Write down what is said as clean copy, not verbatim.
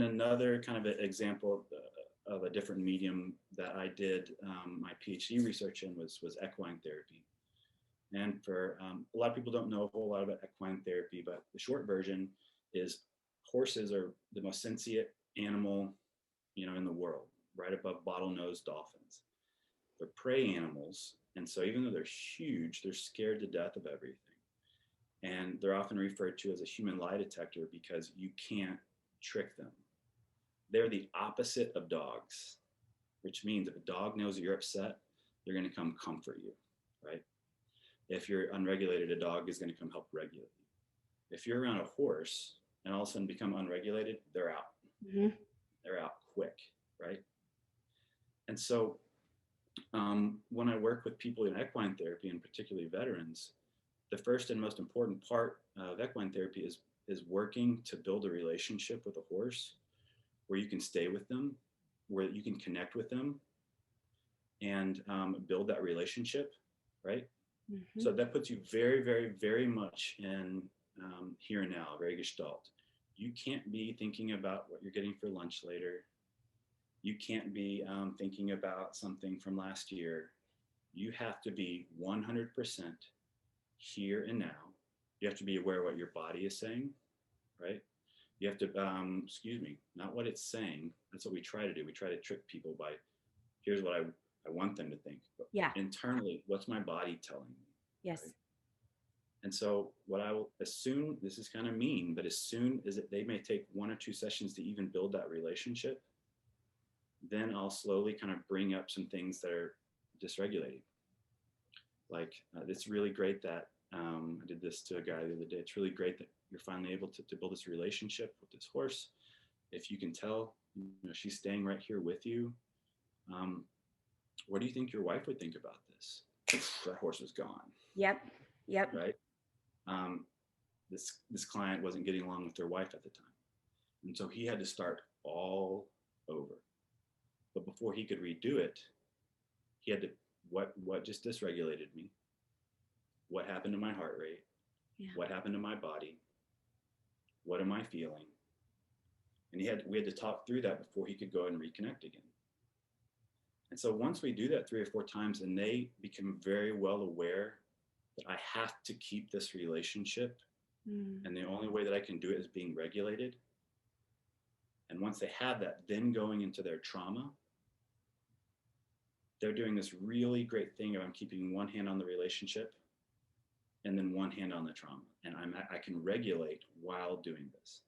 another kind of an example of a different medium that I did my PhD research in was equine therapy. And for a lot of people don't know a whole lot about equine therapy, but the short version is horses are the most sentient animal, in the world, right above bottlenose dolphins. They're prey animals, and so even though they're huge, they're scared to death of everything. And they're often referred to as a human lie detector because you can't trick them. They're the opposite of dogs, which means if a dog knows that you're upset, they're going to come comfort you, right? If you're unregulated, a dog is going to come help regulate you. If you're around a horse and all of a sudden become unregulated, they're out. Mm-hmm. They're out quick, right? And so when I work with people in equine therapy, and particularly veterans, the first and most important part of equine therapy is working to build a relationship with a horse where you can stay with them, where you can connect with them, and build that relationship, right? Mm-hmm. So that puts you very, very, very much in here and now, very gestalt. You can't be thinking about what you're getting for lunch later. You can't be thinking about something from last year. You have to be 100% here and now. You have to be aware of what your body is saying, right? You have to, not what it's saying. That's what we try to do. We try to trick people by, here's what I want them to think. But internally, what's my body telling me? Yes. Right? And so what I will assume, this is kind of mean, but as soon as they may take 1 or 2 sessions to even build that relationship, then I'll slowly kind of bring up some things that are dysregulating. Like, it's really great that I did this to a guy the other day. It's really great that you're finally able to build this relationship with this horse. If you can tell, she's staying right here with you. What do you think your wife would think about this? That horse was gone. Yep. Right. This client wasn't getting along with their wife at the time, and so he had to start all over. But before he could redo it, he had to what just dysregulated me? What happened to my heart rate? Yeah. What happened to my body? What am I feeling? And we had to talk through that before he could go and reconnect again. And so once we do that 3 or 4 times, and they become very well aware that I have to keep this relationship, and the only way that I can do it is being regulated. And once they have that, then going into their trauma, they're doing this really great thing of I'm keeping one hand on the relationship and then one hand on the trauma. And I can regulate while doing this.